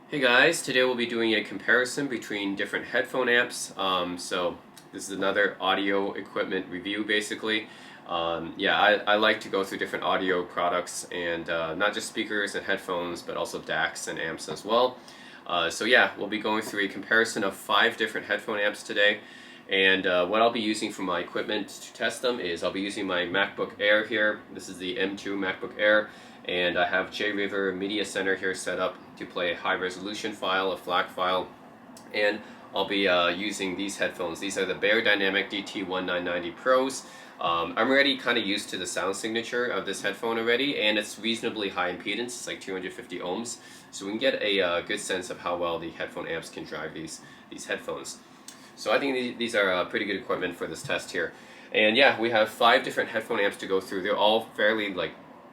Hey guys, today we'll be doing a comparison between different headphone amps. So this is another audio equipment review basically. I like to go through different audio products and not just speakers and headphones but also DACs and amps as well. We'll be going through a comparison of 5 different headphone amps today. And what I'll be using for my equipment to test them is I'll be using my MacBook Air here. This is the M2 MacBook Air, and I have JRiver Media Center here set up to play a high resolution file, a FLAC file, and I'll be using these headphones. These are the Beyerdynamic DT1990 Pros. I'm already kind of used to the sound signature of this headphone already, and it's reasonably high impedance. It's like 250 ohms, so we can get a good sense of how well the headphone amps can drive these headphones. So I think these are pretty good equipment for this test here. And yeah, we have 5 different headphone amps to go through. They're all fairly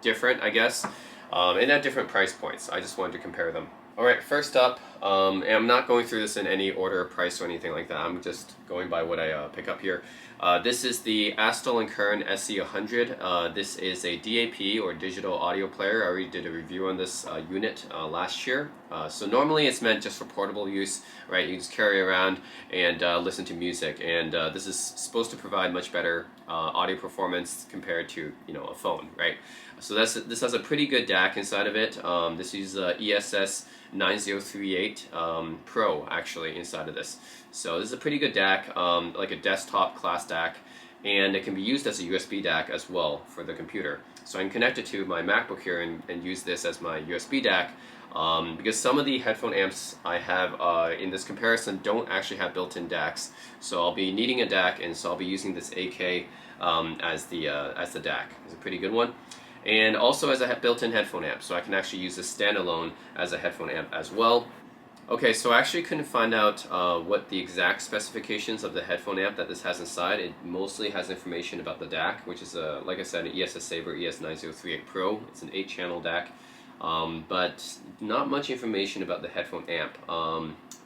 different, I guess, and at different price points. I just wanted to compare them. Alright, first up, and I'm not going through this in any order of price or anything like that. I'm just going by what I pick up here. This is the Astell & Kern SE100. This is a DAP or digital audio player. I already did a review on this unit last year. So normally it's meant just for portable use, right? You just carry around and listen to music, and this is supposed to provide much better audio performance compared to a phone, right? So this has a pretty good DAC inside of it. This uses ESS 9038 Pro actually inside of this. So this is a pretty good DAC, like a desktop class DAC, and it can be used as a USB DAC as well for the computer. So I can connect it to my MacBook here and use this as my USB DAC, because some of the headphone amps I have in this comparison don't actually have built-in DACs. So I'll be needing a DAC, and so I'll be using this AK as the DAC. It's a pretty good one. And also as a built-in headphone amp, so I can actually use this standalone as a headphone amp as well. Okay, so I actually couldn't find out what the exact specifications of the headphone amp that this has inside. It mostly has information about the DAC, which is, like I said, an ESS Sabre ES9038 Pro. It's an 8-channel DAC, but not much information about the headphone amp.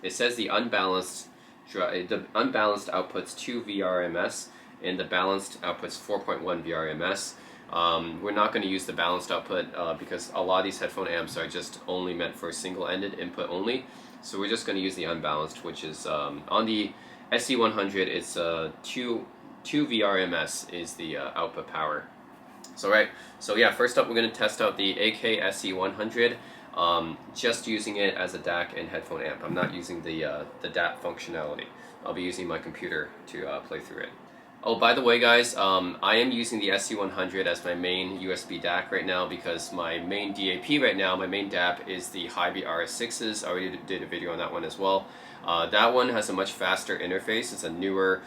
It says the unbalanced outputs 2 VRMS, and the balanced outputs 4.1 VRMS. We're not going to use the balanced output because a lot of these headphone amps are just only meant for single-ended input only. So we're just going to use the unbalanced, which is on the SE100, it's 2 VRMS is the output power. So first up we're going to test out the AK SE100, just using it as a DAC and headphone amp. I'm not using the DAP functionality. I'll be using my computer to play through it. Oh, by the way guys, I am using the SE100 as my main USB DAC right now because my main DAP right now, my main DAP is the Hibi RS6s. I already did a video on that one as well. That one has a much faster interface. It's a newer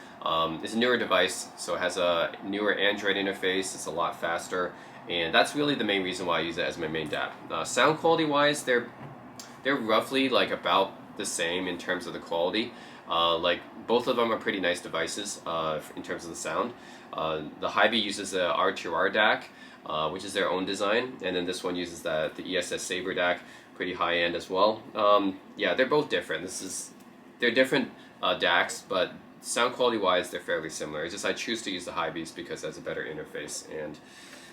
device, so it has a newer Android interface. It's a lot faster, and that's really the main reason why I use it as my main DAP. Sound quality wise, they're roughly about the same in terms of the quality. Both of them are pretty nice devices in terms of the sound. The Hibi uses a R2R DAC, which is their own design, and then this one uses the ESS Sabre DAC, pretty high end as well. Yeah, they're both different. They're different DACs, but sound quality wise they're fairly similar. It's just I choose to use the Hibis because it has a better interface, and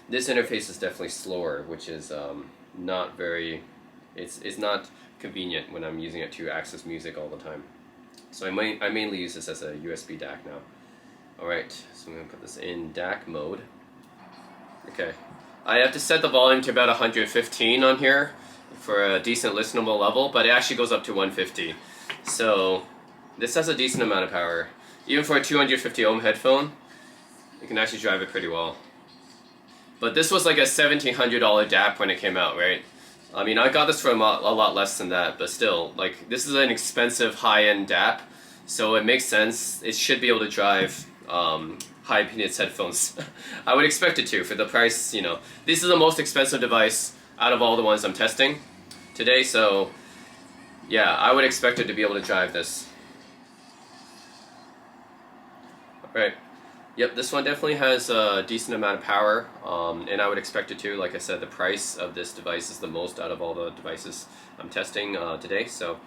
this interface is definitely slower, which is not very. It's not convenient when I'm using it to access music all the time. So I mainly use this as a USB DAC now. Alright, so I'm going to put this in DAC mode. Okay, I have to set the volume to about 115 on here for a decent listenable level, but it actually goes up to 150. So this has a decent amount of power. Even for a 250 ohm headphone, you can actually drive it pretty well. But this was like a $1,700 DAP when it came out, right? I mean, I got this for a lot less than that, but still, this is an expensive high-end DAP, so it makes sense. It should be able to drive high impedance headphones. I would expect it to for the price. This is the most expensive device out of all the ones I'm testing today, so yeah, I would expect it to be able to drive this. Alright. Yep, this one definitely has a decent amount of power, and I would expect it to. Like I said, the price of this device is the most out of all the devices I'm testing today. So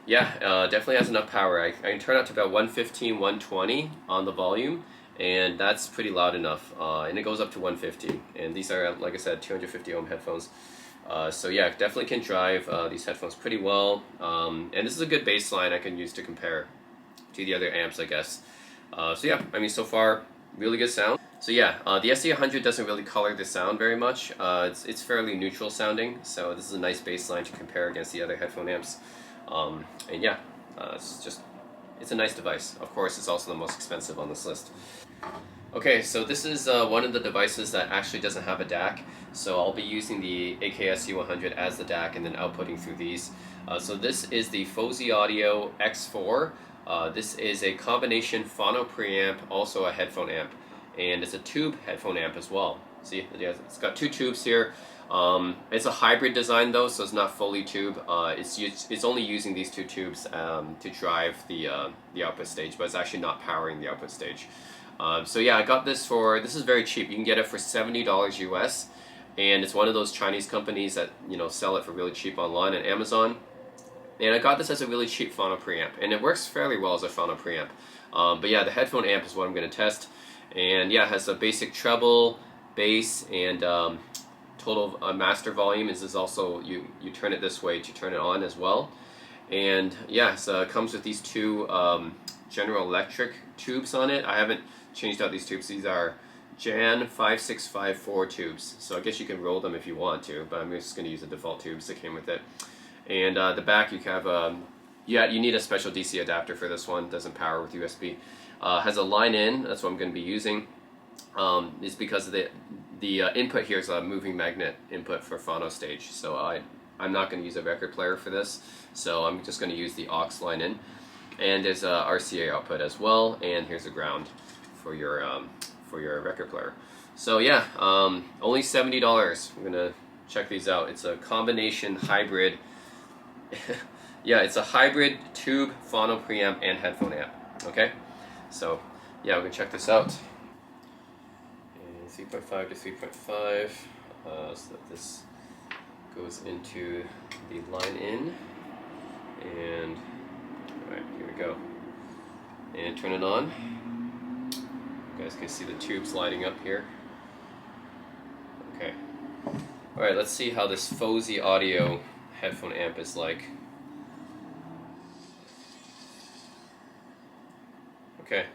yeah, definitely has enough power. I can turn it to about 115, 120 on the volume, and that's pretty loud enough. And it goes up to 150. And these are, like I said, 250 ohm headphones. So yeah, definitely can drive these headphones pretty well. And this is a good baseline I can use to compare to the other amps, I guess. So yeah, I mean, so far, really good sound. So yeah, the SD100 doesn't really color the sound very much. It's fairly neutral sounding, so this is a nice baseline to compare against the other headphone amps. And yeah, it's a nice device. Of course, it's also the most expensive on this list. Okay, so this is one of the devices that actually doesn't have a DAC. So I'll be using the AKSC100 as the DAC and then outputting through these. So this is the Fosi Audio X4. This is a combination phono preamp, also a headphone amp. And it's a tube headphone amp as well. See, it's got two tubes here. It's a hybrid design though, so it's not fully tube. It's only using these two tubes to drive the output stage, but it's actually not powering the output stage. So yeah, I got this this is very cheap. You can get it for $70 US, and it's one of those Chinese companies that sell it for really cheap online on Amazon. And I got this as a really cheap phono preamp, and it works fairly well as a phono preamp. But yeah, the headphone amp is what I'm going to test. And yeah, it has a basic treble, bass, and total master volume. Is also, you turn it this way to turn it on as well. And yeah, so it comes with these two General Electric tubes on it. I haven't changed out these tubes. These are Jan 5654 tubes. So I guess you can roll them if you want to, but I'm just going to use the default tubes that came with it. And the back, you have you need a special DC adapter for this one. It doesn't power with USB. Has a line in. That's what I'm going to be using. It's because of the input here is a moving magnet input for phono stage. So I'm not going to use a record player for this. So I'm just going to use the aux line in. And there's a RCA output as well. And here's a ground for your record player. So yeah, only $70. I'm gonna check these out. It's a combination hybrid. Yeah, it's a hybrid tube, phono preamp, and headphone amp. Okay, so yeah, we're gonna check this out. And 3.5 to 3.5, so that this goes into the line in. And all right, here we go. And turn it on. You guys can see the tubes lighting up here. Okay. All right, let's see how this Fosi Audio headphone amp is like. Okay.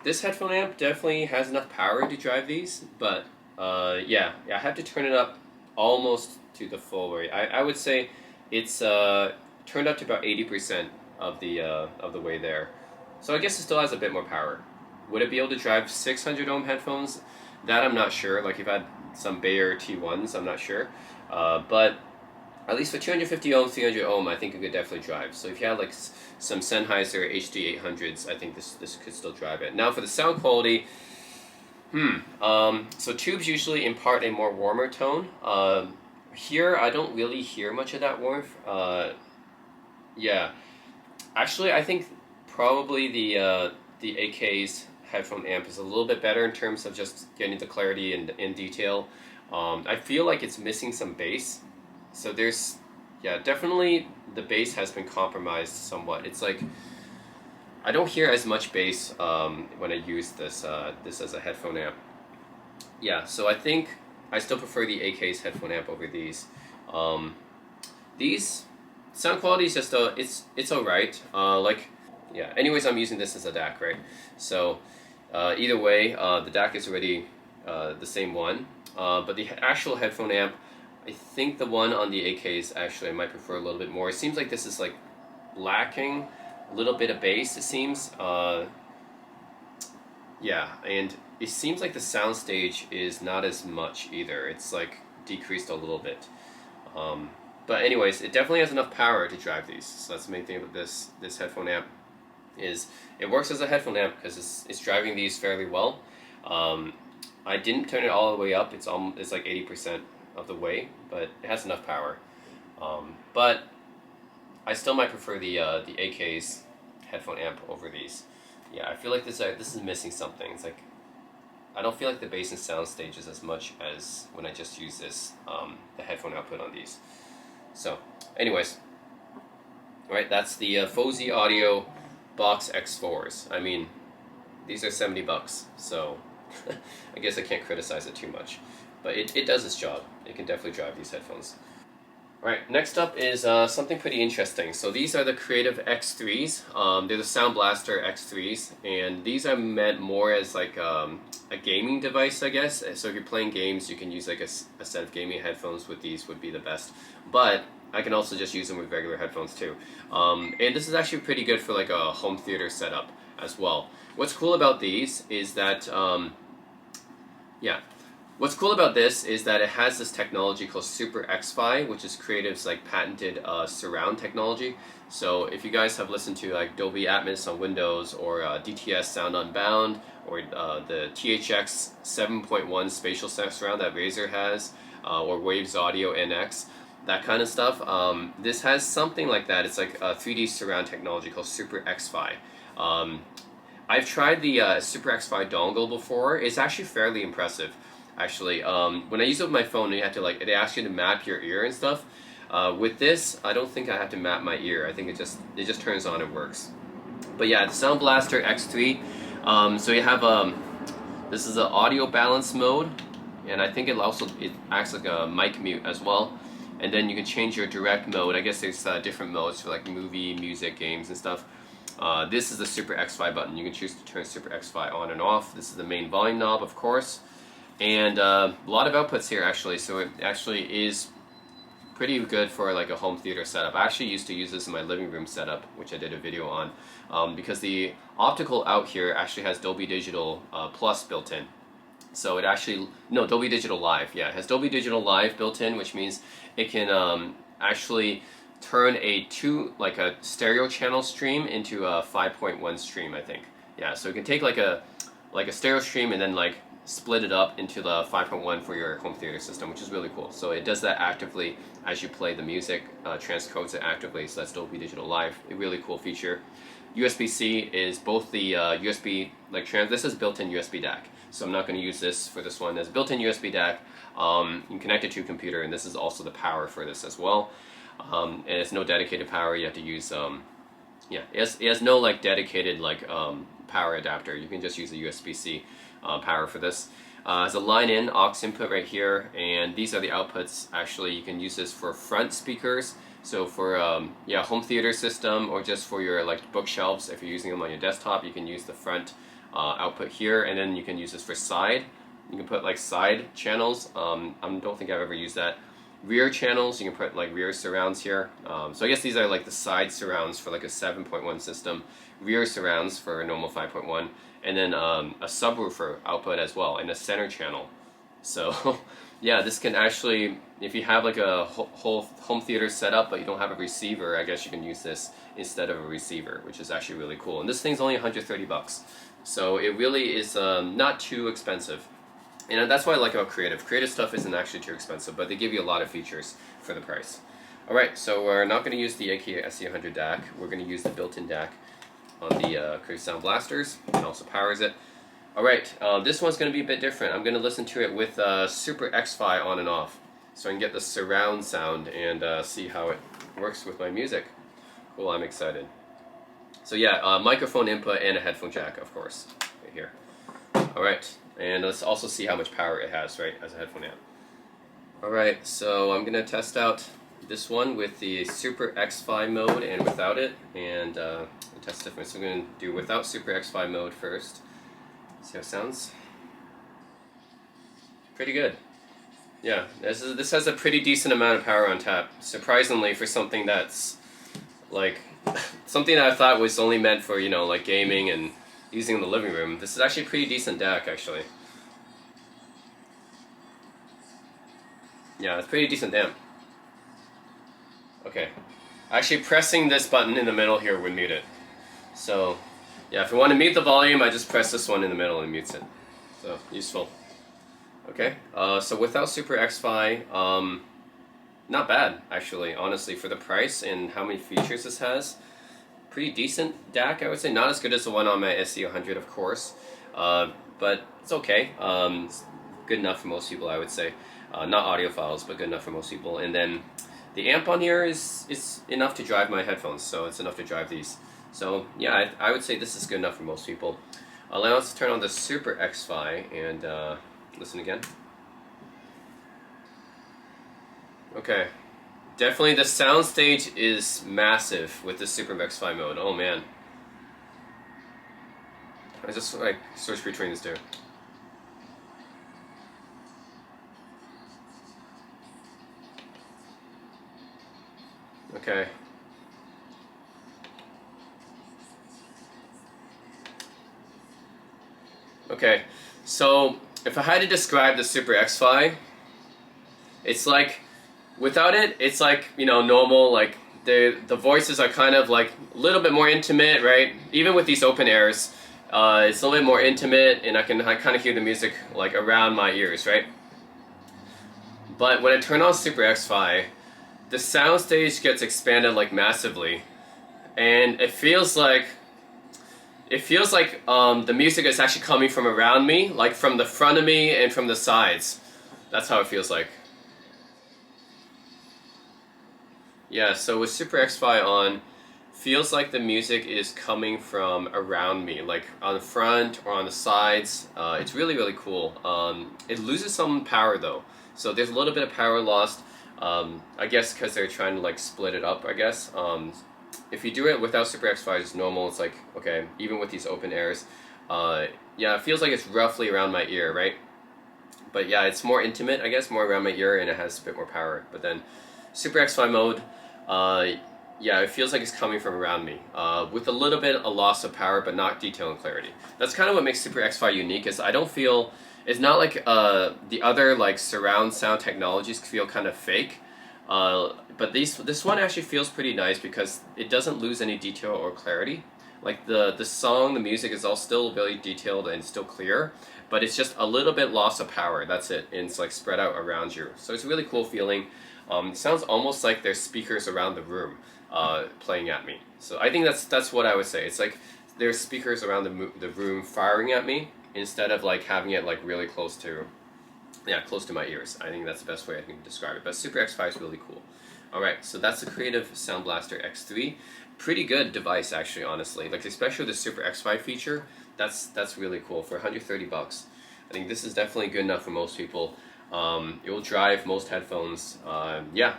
This headphone amp definitely has enough power to drive these, but yeah, I have to turn it up almost to the full rate. I would say it's turned up to about 80% of the way there. So I guess it still has a bit more power. Would it be able to drive 600 ohm headphones? That I'm not sure. Like if I had some Bayer T1s, I'm not sure. But at least for 250 ohm, 300 ohm, I think it could definitely drive. So if you had like some Sennheiser HD 800s, I think this could still drive it. Now for the sound quality, so tubes usually impart a more warmer tone. Here I don't really hear much of that warmth. Yeah, actually I think probably the AK's headphone amp is a little bit better in terms of just getting the clarity and in detail. I feel like it's missing some bass. So there's, yeah, definitely the bass has been compromised somewhat. It's like, I don't hear as much bass when I use this as a headphone amp. Yeah, so I think I still prefer the AK's headphone amp over these. These sound quality is just it's alright. Like, yeah. Anyways, I'm using this as a DAC, right? So either way, the DAC is already the same one, but the actual headphone amp, I think the one on the AKs actually I might prefer a little bit more. It seems like this is like lacking a little bit of bass. It seems, yeah, and it seems like the soundstage is not as much either. It's like decreased a little bit. But anyways, it definitely has enough power to drive these. So that's the main thing about this headphone amp. Is it works as a headphone amp because it's driving these fairly well. I didn't turn it all the way up. It's like 80% of the way, but it has enough power. But I still might prefer the AK's headphone amp over these. Yeah, I feel like this is missing something. It's like I don't feel like the bass and sound stages as much as when I just use this the headphone output on these. So, anyways, all right, that's the Fosi Audio Box X4s. I mean, these are $70, so I guess I can't criticize it too much. but it does its job. It can definitely drive these headphones. Alright, next up is something pretty interesting. So these are the Creative X3s. They're the Sound Blaster X3s, and these are meant more as like a gaming device, I guess. So if you're playing games, you can use like a set of gaming headphones with these would be the best. But I can also just use them with regular headphones too. And this is actually pretty good for like a home theater setup as well. What's cool about these is that, what's cool about this is that it has this technology called Super X-Fi, which is Creative's like patented surround technology. So if you guys have listened to like Dolby Atmos on Windows, or DTS Sound Unbound, or the THX 7.1 spatial surround that Razer has, or Waves Audio NX, that kind of stuff, this has something like that. It's like a 3D surround technology called Super X-Fi. I've tried the Super X-Fi dongle before. It's actually fairly impressive. Actually, when I use it with my phone, you have to like, they ask you to map your ear and stuff. With this, I don't think I have to map my ear. I think it just turns on and works. But yeah, the Sound Blaster X3. So you have this is an audio balance mode, and I think it acts like a mic mute as well. And then you can change your direct mode. I guess there's different modes for like movie, music, games, and stuff. This is the Super X-Fi button. You can choose to turn Super X-Fi on and off. This is the main volume knob, of course. And a lot of outputs here actually, so it actually is pretty good for like a home theater setup. I actually used to use this in my living room setup, which I did a video on, because the optical out here actually has Dolby Digital Plus built in. So it actually, no, Dolby Digital Live, yeah, it has Dolby Digital Live built in, which means it can actually turn a stereo channel stream into a 5.1 stream, I think. Yeah, so it can take like a stereo stream and then like split it up into the 5.1 for your home theater system, which is really cool. So it does that actively as you play the music, transcodes it actively, so that's Dolby Digital Live, a really cool feature. USB-C is both the USB, this is built-in USB DAC, so I'm not going to use this for this one. There's built-in USB DAC, you can connect it to your computer, and this is also the power for this as well. And it's no dedicated power, you have to use, it has no like dedicated power adapter. You can just use a USB-C power for this. There's a line-in aux input right here, and these are the outputs. Actually, you can use this for front speakers, so for home theater system, or just for your bookshelves. If you're using them on your desktop, you can use the front output here, and then you can use this for side. You can put side channels. I don't think I've ever used that. Rear channels, you can put rear surrounds here. So I guess these are the side surrounds for a 7.1 system, rear surrounds for a normal 5.1, and then a subwoofer output as well, and a center channel. So yeah, this can actually, if you have a whole home theater setup but you don't have a receiver, I guess you can use this instead of a receiver, which is actually really cool. And this thing's only 130 bucks, so it really is not too expensive. And that's why I like about Creative. Creative stuff isn't actually too expensive, but they give you a lot of features for the price. Alright, so we're not going to use the IKEA SE100 DAC. We're going to use the built-in DAC on the Creative Sound Blasters. It also powers it. Alright, this one's going to be a bit different. I'm going to listen to it with Super X-Fi on and off, so I can get the surround sound and see how it works with my music. Cool, I'm excited. So yeah, microphone input and a headphone jack, of course, right here. Alright. And let's also see how much power it has, right, as a headphone amp. Alright, so I'm going to test out this one with the Super X-Fi mode and without it, and test difference. So I'm going to do without Super X-Fi mode first. See how it sounds. Pretty good. Yeah, this has a pretty decent amount of power on tap, surprisingly, for something that's something that I thought was only meant for, gaming and using in the living room. This is actually a pretty decent DAC, actually. Yeah, it's pretty decent amp. Okay. Actually, pressing this button in the middle here would mute it. So, yeah, if you want to mute the volume, I just press this one in the middle and it mutes it. So, useful. Okay, so without Super X-Fi, not bad, actually, honestly, for the price and how many features this has. Pretty decent DAC, I would say. Not as good as the one on my SE100, of course, but it's okay. It's good enough for most people, I would say. Not audiophiles, but good enough for most people. And then the amp on here is enough to drive my headphones, so it's enough to drive these. So yeah, I would say this is good enough for most people. Now let's turn on the Super X-Fi and listen again. Okay. Definitely the soundstage is massive with the Super MKII mode. Oh man. I just like switch between these two. Okay. Okay. So if I had to describe the Super X5, it's like without it, it's like, you know, normal, like the voices are kind of like a little bit more intimate, right? Even with these open airs, it's a little bit more intimate, and I kind of hear the music like around my ears, right? But when I turn on Super X5, the soundstage gets expanded like massively, and it feels like the music is actually coming from around me, like from the front of me and from the sides. That's how it feels like. Yeah, so with Super X5 on, feels like the music is coming from around me, like on the front or on the sides. It's really, really cool. It loses some power though, so there's a little bit of power lost. I guess because they're trying to like split it up, I guess. If you do it without Super X5 as normal, it's like, okay, even with these open airs, yeah, it feels like it's roughly around my ear, right? But yeah, it's more intimate, I guess, more around my ear, and it has a bit more power. But then Super X5 mode, yeah, it feels like it's coming from around me, with a little bit of loss of power, but not detail and clarity. That's kind of what makes Super X5 unique, is I don't feel, it's not like the other like surround sound technologies feel kind of fake. But this one actually feels pretty nice because it doesn't lose any detail or clarity. Like the song, the music is all still very detailed and still clear, but it's just a little bit loss of power. That's it, and it's like spread out around you. So it's a really cool feeling. It sounds almost like there's speakers around the room playing at me. So I think that's what I would say. It's like there's speakers around the room firing at me instead of like having it like really close to, yeah, close to my ears. I think that's the best way I can describe it. But Super X5 is really cool. Alright, so that's the Creative Sound Blaster X3. Pretty good device actually, honestly. Like especially the Super X5 feature, that's really cool for 130 bucks. I think this is definitely good enough for most people. It will drive most headphones. Yeah,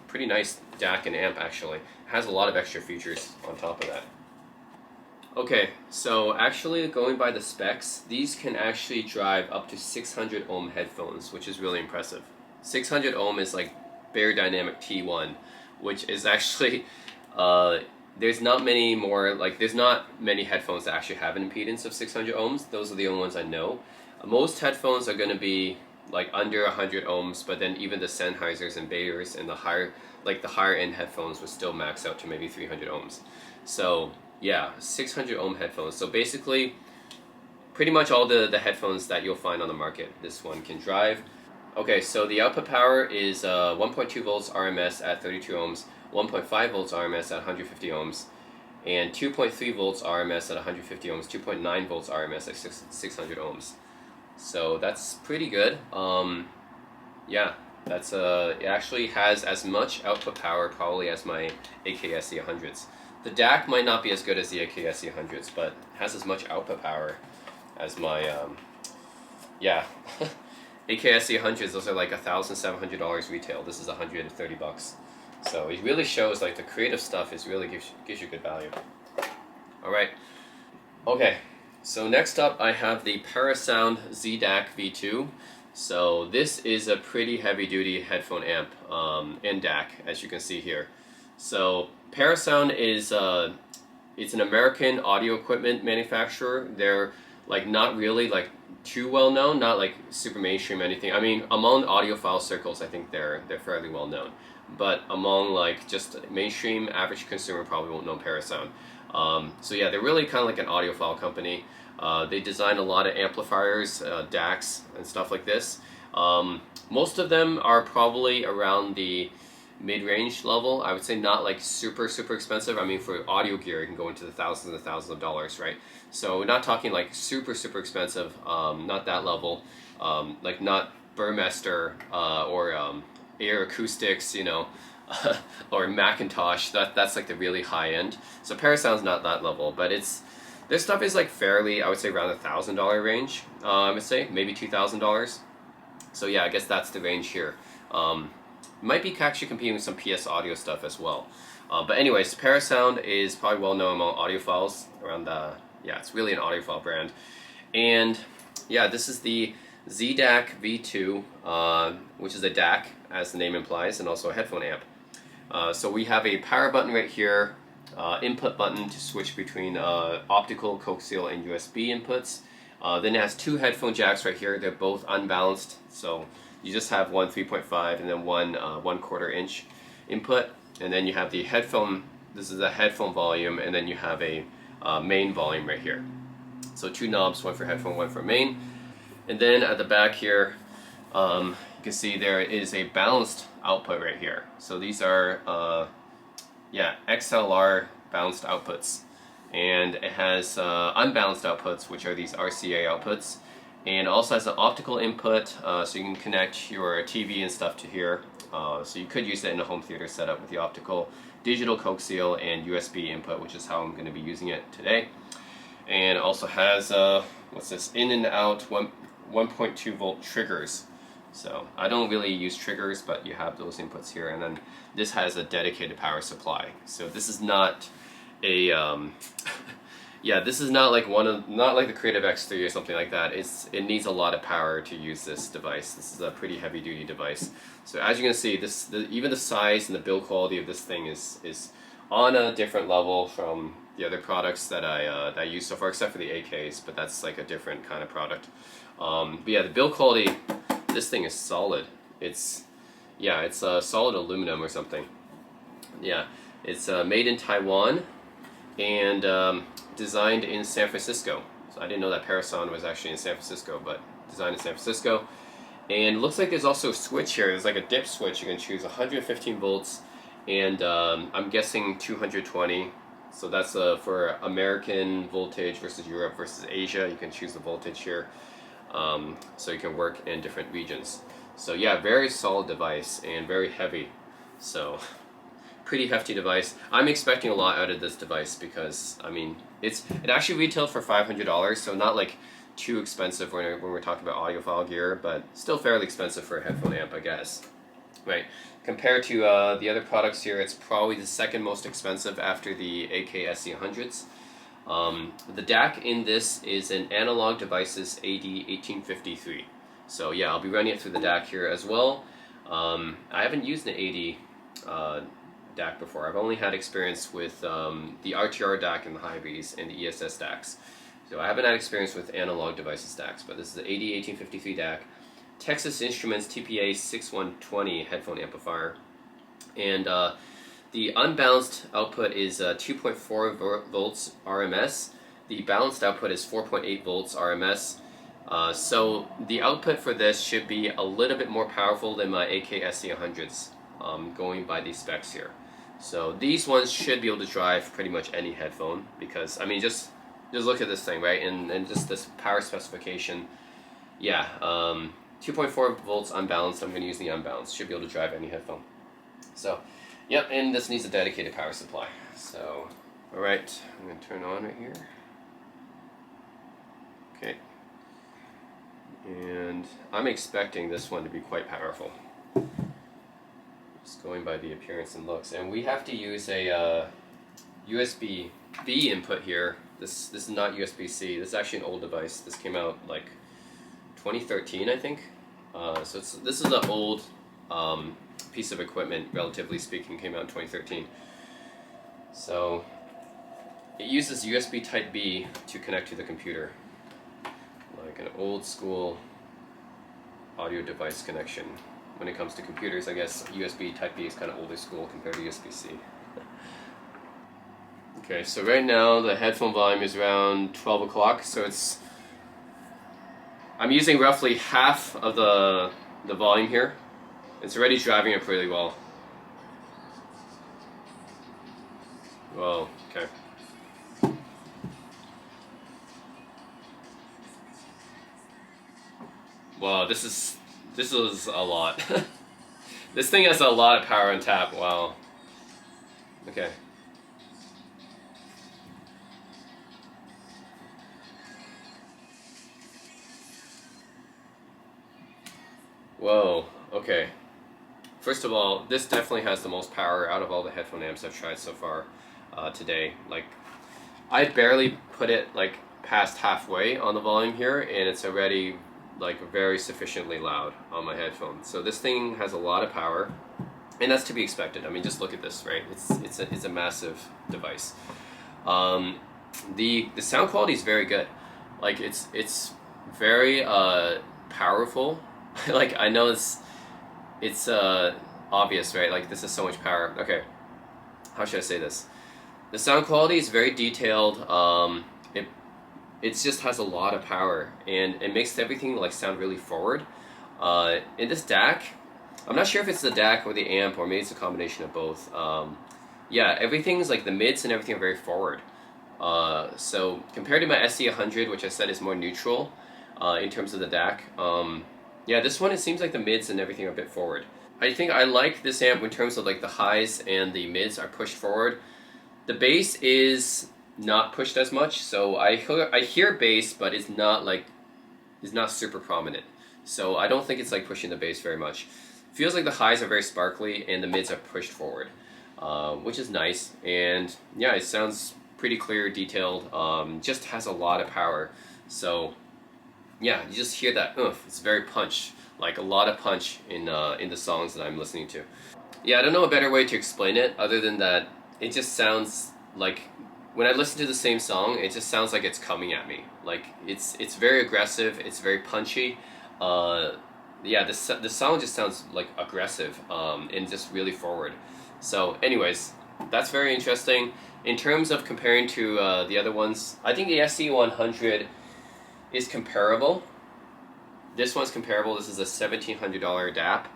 pretty nice DAC and amp actually. It has a lot of extra features on top of that. Okay, so actually going by the specs, these can actually drive up to 600 ohm headphones, which is really impressive. 600 ohm is like Bear Dynamic T1, which is actually, there's not many more, like there's not many headphones that actually have an impedance of 600 ohms. Those are the only ones I know. Most headphones are going to be like under 100 ohms, but then even the Sennheisers and Bayers and the higher end headphones would still max out to maybe 300 ohms. So yeah, 600 ohm headphones. So basically, pretty much all the headphones that you'll find on the market, this one can drive. Okay, so the output power is 1.2 volts RMS at 32 ohms, 1.5 volts RMS at 150 ohms, and 2.3 volts RMS at 150 ohms, 2.9 volts RMS at 600 ohms. So that's pretty good. Yeah, that's it actually has as much output power probably as my AKSE 100s. The DAC might not be as good as the AKSE 100s, but has as much output power as my yeah. AKSE 100s, those are like $1,700 retail. This is 130 bucks. So it really shows like the creative stuff is really gives you good value. All right. Okay. So next up, I have the Parasound Zdac V2. So this is a pretty heavy-duty headphone amp and DAC, as you can see here. So Parasound is it's an American audio equipment manufacturer. They're like not really like too well known, not like super mainstream or anything. I mean, among audiophile circles, I think they're fairly well known. But among like just mainstream average consumer probably won't know Parasound. So yeah, they're really kind of like an audiophile company. They design a lot of amplifiers, DACs, and stuff like this. Most of them are probably around the mid-range level. I would say not like super expensive. I mean, for audio gear, it can go into the thousands and thousands of dollars, right? So we're not talking like super expensive, not that level, like not Burmester or Air Acoustics, you know, or Macintosh. That's like the really high end. So Parasound's not that level, but this stuff is like fairly, I would say around $1,000 range. I would say maybe $2,000. So yeah, I guess that's the range here. might be actually competing with some PS Audio stuff as well. But anyways, Parasound is probably well known among audiophiles around the, yeah, it's really an audiophile brand. And yeah, this is the Zdac V2, which is a DAC, as the name implies, and also a headphone amp. So we have a power button right here, input button to switch between optical, coaxial, and USB inputs. Then it has two headphone jacks right here. They're both unbalanced, so you just have one 3.5 and then one 1/4 inch input. And then you have the headphone, this is a headphone volume, and then you have a main volume right here. So two knobs, one for headphone, one for main. And then at the back here, you can see there is a balanced output right here. So these are, yeah, XLR balanced outputs. And it has unbalanced outputs, which are these RCA outputs. And also has an optical input, so you can connect your TV and stuff to here. So you could use it in a home theater setup with the optical, digital coaxial, and USB input, which is how I'm going to be using it today. And also has, what's this, in and out 1.2 volt triggers. So I don't really use triggers, but you have those inputs here. And then this has a dedicated power supply. So this is not a, yeah, this is not like not like the Creative X3 or something like that. It needs a lot of power to use this device. This is a pretty heavy duty device. So as you can see, even the size and the build quality of this thing is on a different level from the other products that I use so far, except for the AKs, but that's like a different kind of product. But yeah, the build quality, this thing is solid. It's solid aluminum or something. Yeah, it's made in Taiwan and designed in San Francisco. So I didn't know that Parasound was actually in San Francisco, but designed in San Francisco. And it looks like there's also a switch here. There's like a dip switch. You can choose 115 volts and I'm guessing 220. So that's for American voltage versus Europe versus Asia. You can choose the voltage here. So you can work in different regions. So yeah, very solid device and very heavy. So pretty hefty device. I'm expecting a lot out of this device because, I mean, it actually retailed for $500, so not like too expensive when we're talking about audiophile gear, but still fairly expensive for a headphone amp, I guess. Right. Compared to the other products here, it's probably the second most expensive after the AK SE100s. The DAC in this is an Analog Devices AD1853. So yeah, I'll be running it through the DAC here as well. I haven't used an AD DAC before. I've only had experience with the RTR DAC and the Hy-Vees and the ESS DACs. So I haven't had experience with Analog Devices DACs, but this is the AD1853 DAC. Texas Instruments TPA 6120 headphone amplifier. And the unbalanced output is 2.4 volts RMS. The balanced output is 4.8 volts RMS. So the output for this should be a little bit more powerful than my AK SE100s, going by these specs here. So these ones should be able to drive pretty much any headphone because, I mean, just look at this thing, right? And just this power specification. Yeah, 2.4 volts unbalanced. I'm going to use the unbalanced. Should be able to drive any headphone. So, yep, and this needs a dedicated power supply. So, alright, I'm going to turn on right here. Okay. And I'm expecting this one to be quite powerful. Just going by the appearance and looks. And we have to use a USB-B input here. This is not USB-C. This is actually an old device. This came out like 2013, I think. So this is an old piece of equipment, relatively speaking, came out in 2013. So it uses USB Type B to connect to the computer, like an old school audio device connection. When it comes to computers, I guess USB Type B is kind of older school compared to USB-C. Okay, so right now the headphone volume is around 12 o'clock, so I'm using roughly half of the volume here. It's already driving it pretty well. Whoa, okay. Wow, this is a lot. This thing has a lot of power on tap. Wow. Okay. Whoa, okay. first of all, this definitely has the most power out of all the headphone amps I've tried so far today. Like, I barely put it like past halfway on the volume here, and it's already like very sufficiently loud on my headphones. So this thing has a lot of power, and that's to be expected. I mean, just look at this, right? It's a massive device. The sound quality is very good. Like, it's very powerful. Like, I know it's obvious, right? Like, this is so much power. Okay, how should I say this? The sound quality is very detailed. It just has a lot of power, and it makes everything like sound really forward. In this DAC, I'm not sure if it's the DAC or the amp, or maybe it's a combination of both. Yeah, everything's like the mids and everything are very forward. So compared to my SC100, which I said is more neutral in terms of the DAC, yeah, this one, it seems like the mids and everything are a bit forward. I think I like this amp in terms of like the highs and the mids are pushed forward. The bass is not pushed as much, so I hear bass, but it's not super prominent. So I don't think it's like pushing the bass very much. Feels like the highs are very sparkly and the mids are pushed forward, which is nice. And yeah, it sounds pretty clear, detailed. Just has a lot of power. So yeah, you just hear that oomph. It's very punch, like a lot of punch in the songs that I'm listening to. Yeah, I don't know a better way to explain it other than that it just sounds like, when I listen to the same song, it just sounds like it's coming at me. Like, it's very aggressive, it's very punchy. Yeah, the sound just sounds like aggressive and just really forward. So anyways, that's very interesting. In terms of comparing to the other ones, I think the SC100 is comparable. This one's comparable. This is a $1,700 DAP.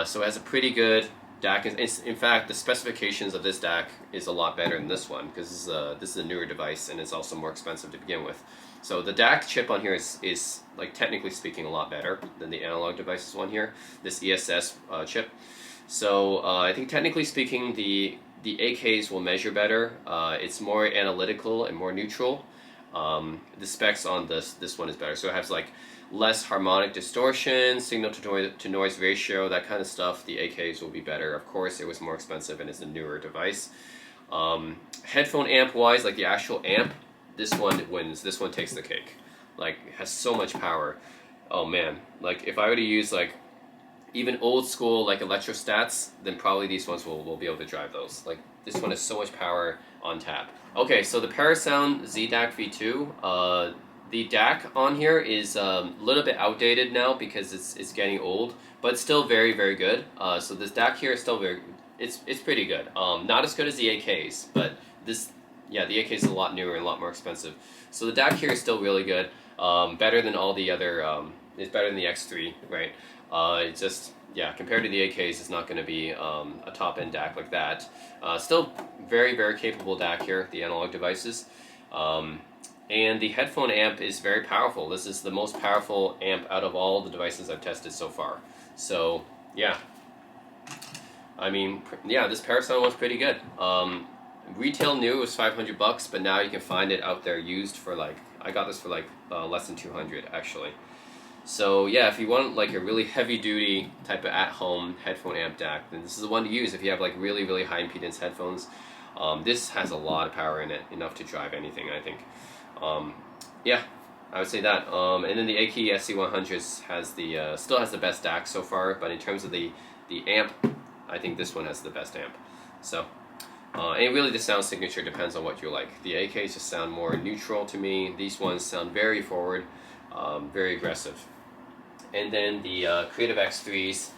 So it has a pretty good DAC. In fact, the specifications of this DAC is a lot better than this one, because this is a newer device and it's also more expensive to begin with. So the DAC chip on here is like, technically speaking, a lot better than the analog devices one here, this ESS chip. So I think technically speaking, the AKs will measure better. It's more analytical and more neutral. The specs on this one is better. So it has like less harmonic distortion, signal to noise ratio, that kind of stuff. The AKs will be better. Of course, it was more expensive and it's a newer device. Headphone amp wise, like the actual amp, this one wins. This one takes the cake. Like, it has so much power. Oh man, like if I were to use like even old school like electrostats, then probably these ones will be able to drive those. Like, this one has so much power on tap. Okay, so the Parasound Zdac V2, the DAC on here is a little bit outdated now because it's getting old, but still very, very good. So this DAC here is still it's pretty good. Not as good as the AKs, but yeah, the AK is a lot newer and a lot more expensive. So the DAC here is still really good. Better than all the other, it's better than the X3, right? It's just, yeah, compared to the AKs, it's not going to be a top-end DAC like that. Still very, very capable DAC here, the analog devices. And the headphone amp is very powerful. This is the most powerful amp out of all the devices I've tested so far. So, yeah. I mean, yeah, this Parasound was pretty good. Retail new was $500, but now you can find it out there used for like, I got this for like less than $200 actually. So yeah, if you want like a really heavy duty type of at-home headphone amp DAC, then this is the one to use if you have like really, really high impedance headphones. This has a lot of power in it, enough to drive anything, I think. Yeah, I would say that. And then the AKI SC100 has the still has the best DAC so far, but in terms of the amp, I think this one has the best amp. So, and really the sound signature depends on what you like. The AKs just sound more neutral to me. These ones sound very forward, very aggressive. And then the Creative X3s,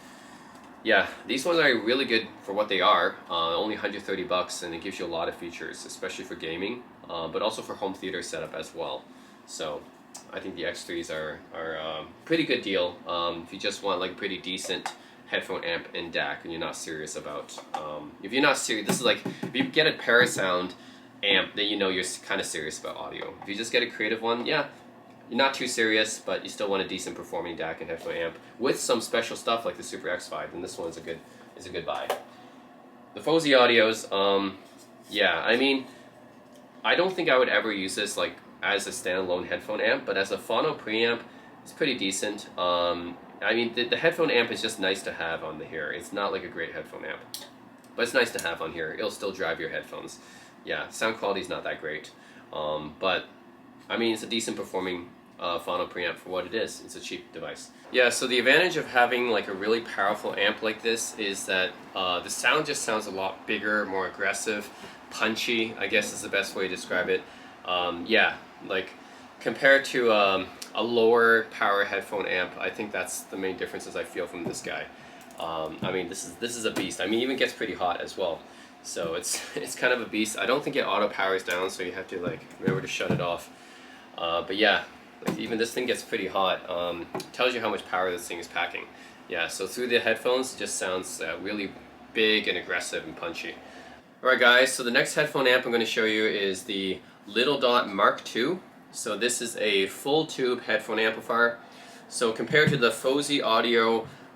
yeah, these ones are really good for what they are. Only $130, and it gives you a lot of features, especially for gaming, but also for home theater setup as well. So I think the X3s are a pretty good deal if you just want like a pretty decent headphone amp and DAC, and you're not serious about. If you're not serious, this is like if you get a Parasound amp, then you know you're kind of serious about audio. If you just get a creative one, yeah, you're not too serious, but you still want a decent performing DAC and headphone amp with some special stuff like the Super X5, then this one's a good buy. The Fosi Audios, yeah, I mean, I don't think I would ever use this like as a standalone headphone amp, but as a phono preamp, it's pretty decent. I mean, the headphone amp is just nice to have on the here. It's not like a great headphone amp, but it's nice to have on here. It'll still drive your headphones. Yeah, sound quality is not that great, but I mean, it's a decent performing phono preamp for what it is. It's a cheap device. Yeah, so the advantage of having like a really powerful amp like this is that the sound just sounds a lot bigger, more aggressive, punchy, I guess is the best way to describe it. Yeah, like compared to a lower power headphone amp, I think that's the main differences I feel from this guy. I mean, this is a beast. I mean, it even gets pretty hot as well. So it's kind of a beast. I don't think it auto powers down, so you have to like remember to shut it off. But yeah, like even this thing gets pretty hot. Tells you how much power this thing is packing. Yeah, so through the headphones, it just sounds really big and aggressive and punchy. Alright guys, so the next headphone amp I'm going to show you is the Little Dot Mark II. So this is a full tube headphone amplifier. So compared to the Fosi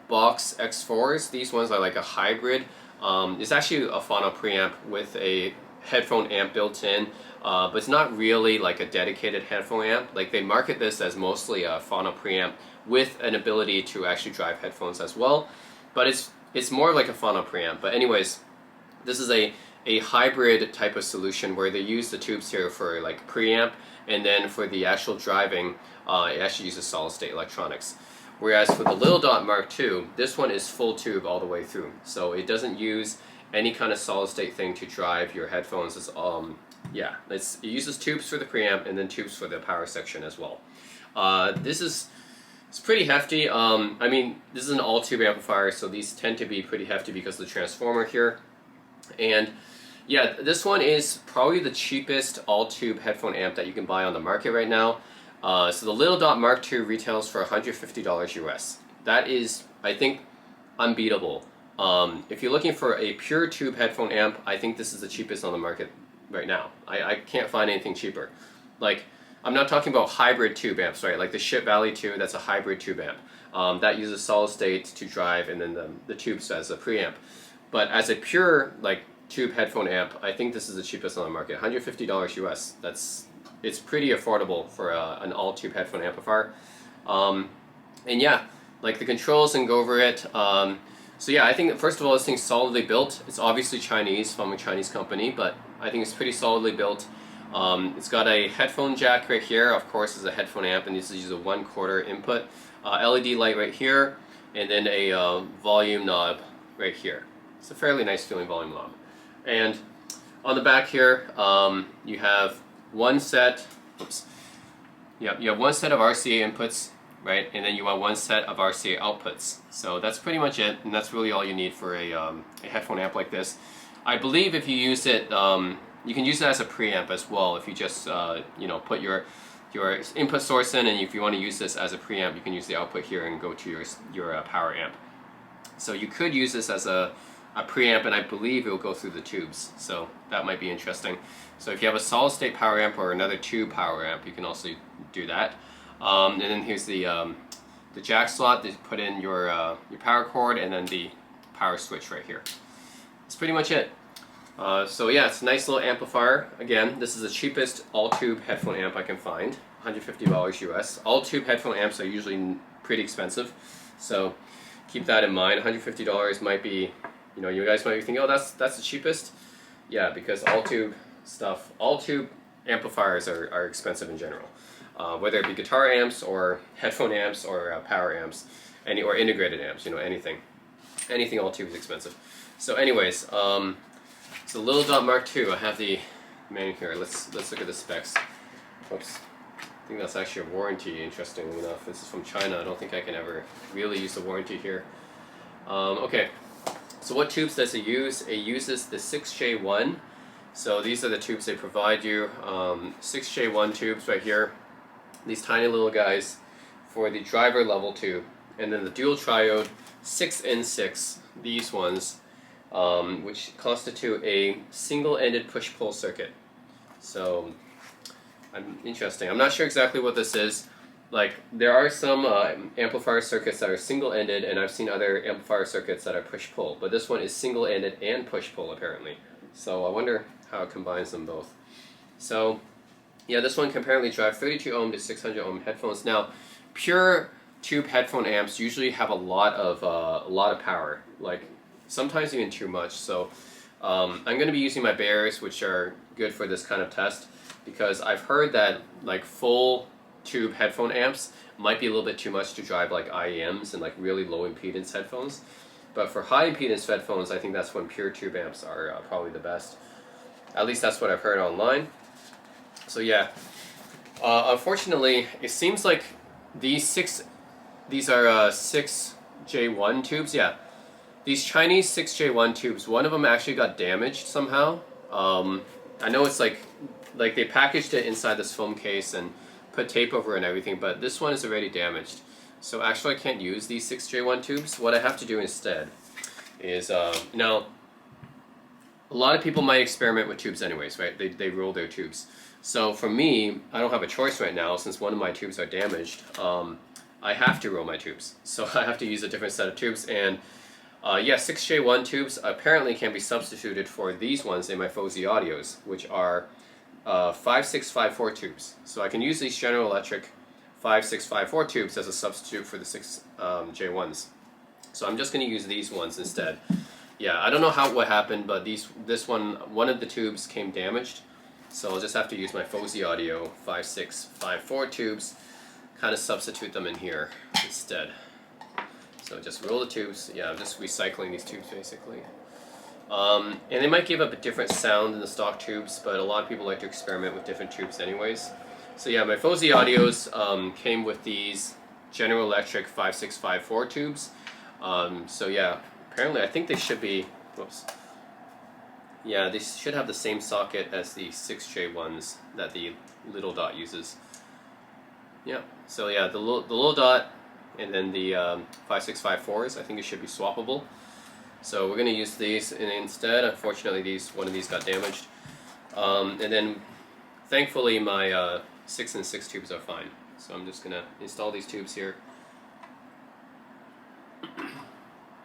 Box X4s, these ones are like a hybrid. It's actually a phono preamp with a headphone amp built in, but it's not really like a dedicated headphone amp. Like they market this as mostly a phono preamp with an ability to actually drive headphones as well. But it's more like a phono preamp. But anyways, this is a hybrid type of solution where they use the tubes here for like preamp, and then for the actual driving, it actually uses solid state electronics. Whereas for the Little Dot Mark II, this one is full tube all the way through. So it doesn't use any kind of solid state thing to drive your headphones. It uses tubes for the preamp and then tubes for the power section as well. It's pretty hefty. I mean, this is an all tube amplifier, so these tend to be pretty hefty because of the transformer here. And yeah, this one is probably the cheapest all-tube headphone amp that you can buy on the market right now. So the Little Dot Mark II retails for $150 US. That is, I think, unbeatable. If you're looking for a pure tube headphone amp, I think this is the cheapest on the market right now. I can't find anything cheaper. Like, I'm not talking about hybrid tube amps, right? Like the Ship Valley 2, that's a hybrid tube amp. That uses solid state to drive and then the tubes as a preamp. But as a pure like tube headphone amp, I think this is the cheapest on the market. $150 US. It's pretty affordable for an all tube headphone amplifier. And yeah, like the controls and go over it. So yeah, I think first of all, this thing's solidly built. It's obviously Chinese, from a Chinese company, but I think it's pretty solidly built. It's got a headphone jack right here. Of course, it's a headphone amp, and this is a 1/4 input. LED light right here, and then a volume knob right here. It's a fairly nice feeling volume knob. And on the back here, you have one set. You have one set of RCA inputs, right? And then you have one set of RCA outputs. So that's pretty much it, and that's really all you need for a headphone amp like this. I believe if you use it, you can use it as a preamp as well. If you just put your input source in, and if you want to use this as a preamp, you can use the output here and go to your power amp. So you could use this as a preamp, and I believe it will go through the tubes, so that might be interesting. So if you have a solid state power amp or another tube power amp, you can also do that. And then here's the jack slot to put in your power cord, and then the power switch right here. That's pretty much it. So yeah, it's a nice little amplifier. Again, this is the cheapest all-tube headphone amp I can find, $150 US. All-tube headphone amps are usually pretty expensive, so keep that in mind. $150 might be, you guys might be thinking, oh, that's the cheapest. Yeah, because all-tube amplifiers are expensive in general. Whether it be guitar amps or headphone amps or power amps, or integrated amps, anything all-tube is expensive. So anyways, so Little Dot Mark II, I have the manual here. Let's look at the specs. Oops. I think that's actually a warranty, interestingly enough. This is from China. I don't think I can ever really use the warranty here. Okay, so what tubes does it use? It uses the 6J1. So these are the tubes they provide you. 6J1 tubes right here. These tiny little guys for the driver level tube. And then the dual triode 6N6, these ones, which constitute a single-ended push-pull circuit. So, interesting. I'm not sure exactly what this is. Like, there are some amplifier circuits that are single-ended, and I've seen other amplifier circuits that are push-pull. But this one is single-ended and push-pull, apparently. So I wonder how it combines them both. So, yeah, this one can apparently drive 32 ohm to 600 ohm headphones. Now, pure tube headphone amps usually have a lot of power, like sometimes even too much. So I'm going to be using my Bears, which are good for this kind of test, because I've heard that like full tube headphone amps might be a little bit too much to drive like IEMs and like really low impedance headphones. But for high impedance headphones, I think that's when pure tube amps are probably the best. At least that's what I've heard online. So yeah, unfortunately, it seems like these are 6J1 tubes. Yeah, these Chinese 6J1 tubes. One of them actually got damaged somehow. I know it's like they packaged it inside this film case and put tape over it and everything, but this one is already damaged. So actually I can't use these 6J1 tubes. What I have to do instead is, now, a lot of people might experiment with tubes anyways, right? They roll their tubes. So for me, I don't have a choice right now since one of my tubes are damaged. I have to roll my tubes. So I have to use a different set of tubes, and yeah, 6J1 tubes apparently can be substituted for these ones in my Fosi Audios, which are 5654 tubes. So I can use these General Electric 5654 tubes as a substitute for the 6J1s. So I'm just going to use these ones instead. Yeah, I don't know what happened, but one of the tubes came damaged. So I'll just have to use my Fosi Audio 5654 tubes, kind of substitute them in here instead. So just roll the tubes. Yeah, I'm just recycling these tubes basically. And they might give up a different sound than the stock tubes, but a lot of people like to experiment with different tubes anyways. So yeah, my Fosi Audios came with these General Electric 5654 tubes. So yeah, apparently I think they should be, whoops. Yeah, they should have the same socket as the 6J1s that the little Dot uses. Yeah, so yeah, the little Dot and then the 5654s, I think it should be swappable. So we're going to use these instead. Unfortunately, one of these got damaged. And then, thankfully, my 6 and 6 tubes are fine. So I'm just going to install these tubes here.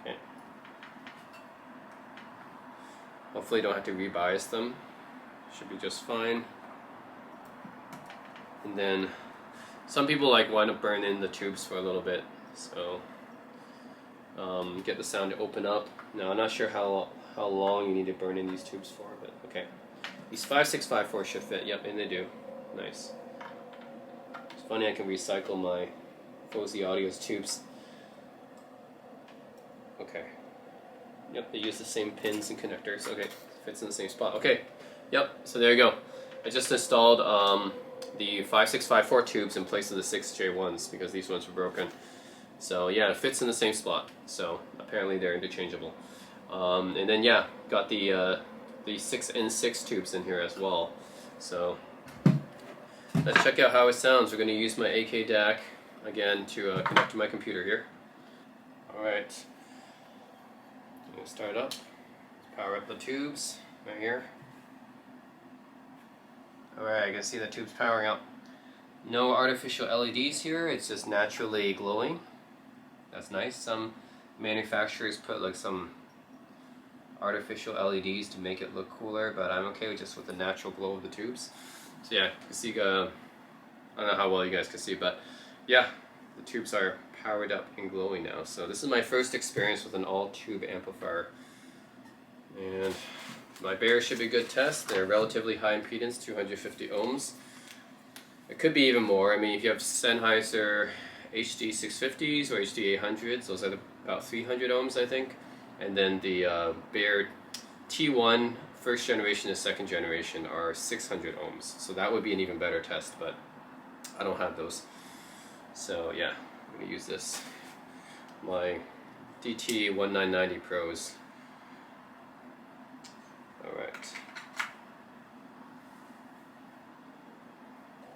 Okay. Hopefully, don't have to rebias them. Should be just fine. And then, some people want to burn in the tubes for a little bit. So get the sound to open up. Now I'm not sure how long you need to burn in these tubes for, but okay. These 5654 should fit. Yep, and they do. Nice. It's funny I can recycle my Fosi Audio's tubes. Okay. Yep, they use the same pins and connectors. Okay, fits in the same spot. Okay. Yep. So there you go. I just installed the 5654 tubes in place of the 6J1s because these ones were broken. So yeah, it fits in the same spot. So apparently they're interchangeable. And then yeah, got the 6 and 6 tubes in here as well. So let's check out how it sounds. We're going to use my AK DAC again to connect to my computer here. Alright, I'm going to start up. Let's power up the tubes right here. Alright, I can see the tubes powering up. No artificial LEDs here, it's just naturally glowing. That's nice. Some manufacturers put some artificial LEDs to make it look cooler, but I'm okay just with the natural glow of the tubes. So yeah, you can see, I don't know how well you guys can see, but yeah, the tubes are powered up and glowing now. So this is my first experience with an all-tube amplifier. And my Bears should be a good test. They're relatively high impedance, 250 ohms. It could be even more. I mean, if you have Sennheiser HD 650s or HD 800s, those are about 300 ohms, I think. And then the Bear T1 first generation and second generation are 600 ohms. So that would be an even better test, but I don't have those. So yeah, I'm going to use this. My DT1990 Pros. Alright.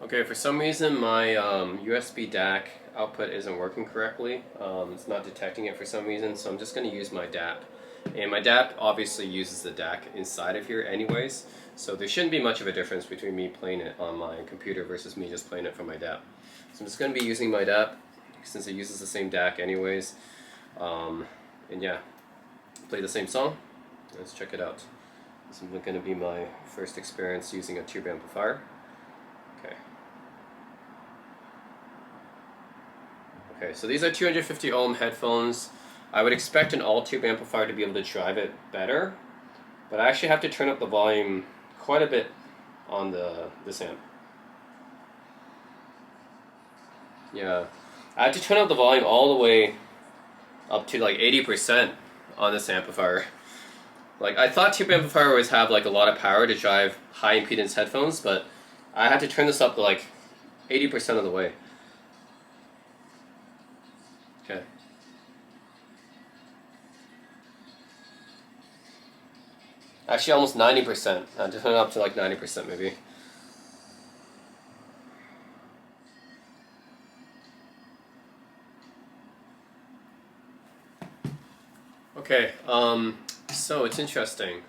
Okay, for some reason my USB DAC output isn't working correctly. It's not detecting it for some reason, so I'm just going to use my DAP. And my DAP obviously uses the DAC inside of here anyways, so there shouldn't be much of a difference between me playing it on my computer versus me just playing it from my DAP. So I'm just going to be using my DAP since it uses the same DAC anyways. And yeah, play the same song. Let's check it out. This is going to be my first experience using a tube amplifier. Okay. Okay, so these are 250 ohm headphones. I would expect an all-tube amplifier to be able to drive it better, but I actually have to turn up the volume quite a bit on this amp. Yeah, I have to turn up the volume all the way up to like 80% on this amplifier. Like, I thought tube amplifier always have like a lot of power to drive high impedance headphones, but I had to turn this up to like 80% of the way. Okay. Actually, almost 90%. I just went up to like 90% maybe. Okay, so it's interesting.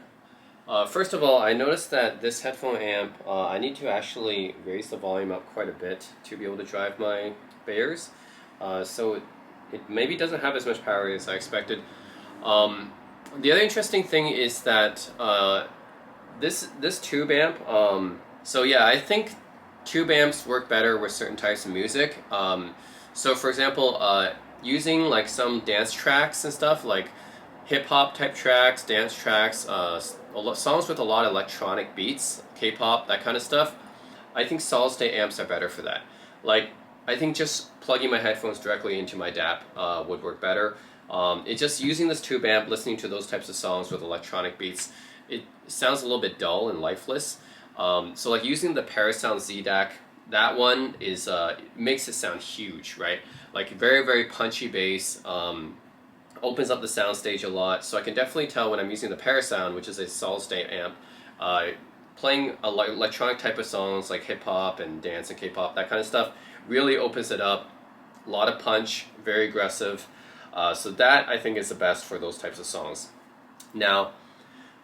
First of all, I noticed that this headphone amp, I need to actually raise the volume up quite a bit to be able to drive my Bayers. So it maybe doesn't have as much power as I expected. The other interesting thing is that this tube amp, so yeah, I think tube amps work better with certain types of music. So for example, using like some dance tracks and stuff, like hip-hop type tracks, dance tracks, songs with a lot of electronic beats, K-pop, that kind of stuff, I think solid-state amps are better for that. Like, I think just plugging my headphones directly into my DAP would work better. It's just using this tube amp, listening to those types of songs with electronic beats, it sounds a little bit dull and lifeless. So like using the Parasound Zdac, that one is makes it sound huge, right? Like very, very punchy bass, opens up the soundstage a lot. So I can definitely tell when I'm using the Parasound, which is a solid-state amp, playing electronic type of songs like hip-hop and dance and K-pop, that kind of stuff, really opens it up. A lot of punch, very aggressive. So that, I think, is the best for those types of songs. Now,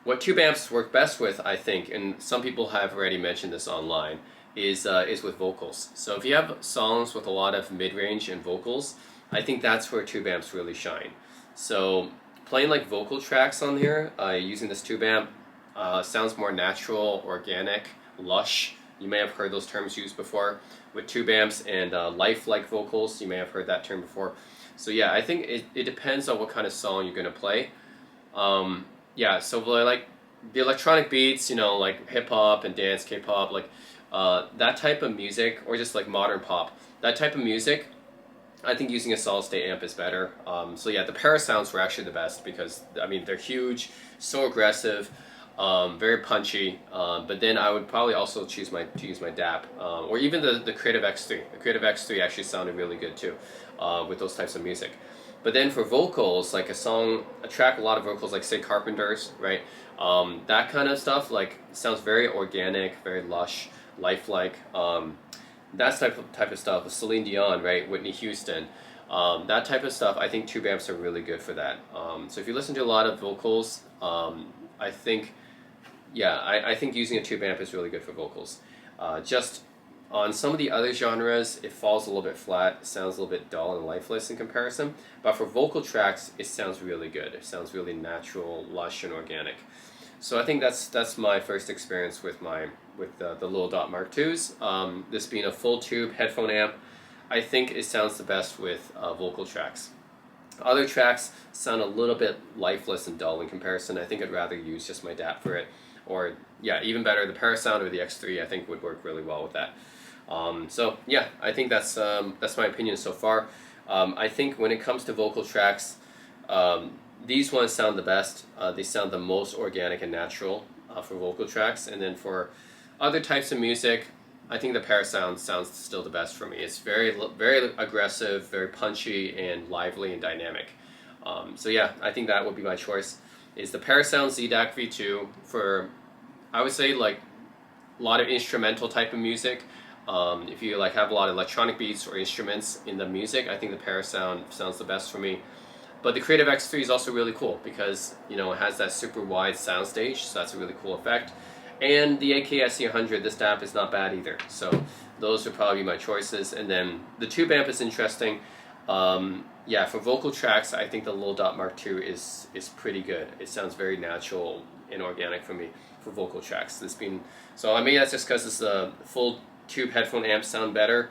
what tube amps work best with, I think, and some people have already mentioned this online, is with vocals. So if you have songs with a lot of mid-range and vocals, I think that's where tube amps really shine. So playing like vocal tracks on here, using this tube amp, sounds more natural, organic, lush. You may have heard those terms used before with tube amps, and lifelike vocals, you may have heard that term before. So yeah, I think it depends on what kind of song you're going to play. Yeah, so like the electronic beats, you know, like hip-hop and dance, K-pop, like that type of music, or just like modern pop, that type of music, I think using a solid-state amp is better. So yeah, the Parasounds were actually the best because, I mean, they're huge, so aggressive, very punchy. But then I would probably also to use my DAP, or even the Creative X3. The Creative X3 actually sounded really good too, with those types of music. But then for vocals, like a track, a lot of vocals, like say Carpenters, right? That kind of stuff, like sounds very organic, very lush, lifelike. That type of stuff, Celine Dion, right? Whitney Houston, that type of stuff. I think tube amps are really good for that. So if you listen to a lot of vocals, I think, yeah, I think using a tube amp is really good for vocals. Just on some of the other genres, it falls a little bit flat, sounds a little bit dull and lifeless in comparison. But for vocal tracks, it sounds really good. It sounds really natural, lush, and organic. So I think that's my first experience with the little Dot MKIIs. This being a full tube headphone amp, I think it sounds the best with vocal tracks. Other tracks sound a little bit lifeless and dull in comparison. I think I'd rather use just my DAP for it. Or yeah, even better, the Parasound or the X3 I think would work really well with that. So yeah, I think that's my opinion so far. I think when it comes to vocal tracks, these ones sound the best. They sound the most organic and natural for vocal tracks. And then for other types of music, I think the Parasound sounds still the best for me. It's very, very aggressive, very punchy, and lively and dynamic. So yeah, I think that would be my choice. Is the Parasound Zdac V2 for, I would say, like a lot of instrumental type of music. If you like have a lot of electronic beats or instruments in the music, I think the Parasound sounds the best for me. But the Creative X3 is also really cool because, you know, it has that super wide soundstage, so that's a really cool effect. And the AKSC100, this DAP is not bad either. So those would probably be my choices. And then the tube amp is interesting. Yeah, for vocal tracks, I think the little Dot MKII is pretty good. It sounds very natural and organic for me for vocal tracks. So I mean that's just because it's a full tube headphone amps sound better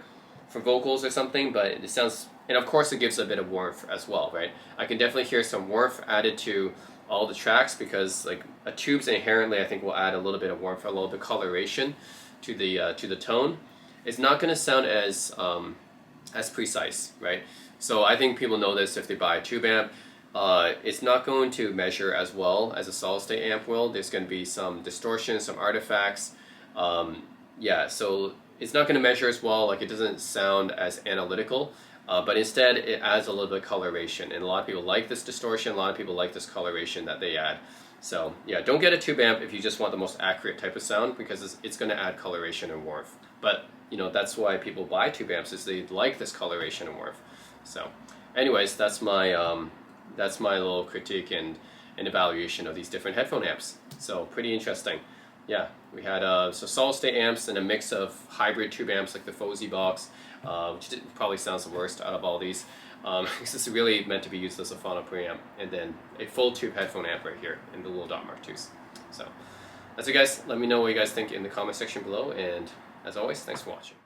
for vocals or something, but it sounds And of course it gives a bit of warmth as well, right? I can definitely hear some warmth added to all the tracks because like a tubes inherently I think will add a little bit of warmth, a little bit of coloration to the tone. It's not going to sound as precise, right? So I think people know this if they buy a tube amp. It's not going to measure as well as a solid state amp will. There's going to be some distortion, some artifacts. Yeah, so it's not going to measure as well, like it doesn't sound as analytical, but instead it adds a little bit of coloration, and a lot of people like this distortion, a lot of people like this coloration that they add. So yeah, don't get a tube amp if you just want the most accurate type of sound, because it's going to add coloration and warmth. But you know, that's why people buy tube amps, is they like this coloration and warmth. So anyways, that's my little critique and evaluation of these different headphone amps. So pretty interesting. Yeah, we had so solid state amps and a mix of hybrid tube amps like the Fosi Box, which probably sounds the worst out of all these. This is really meant to be used as a phono preamp, and then a full tube headphone amp right here in the little Dot Mark IIs. So that's it, guys. Let me know what you guys think in the comment section below, and as always, thanks for watching.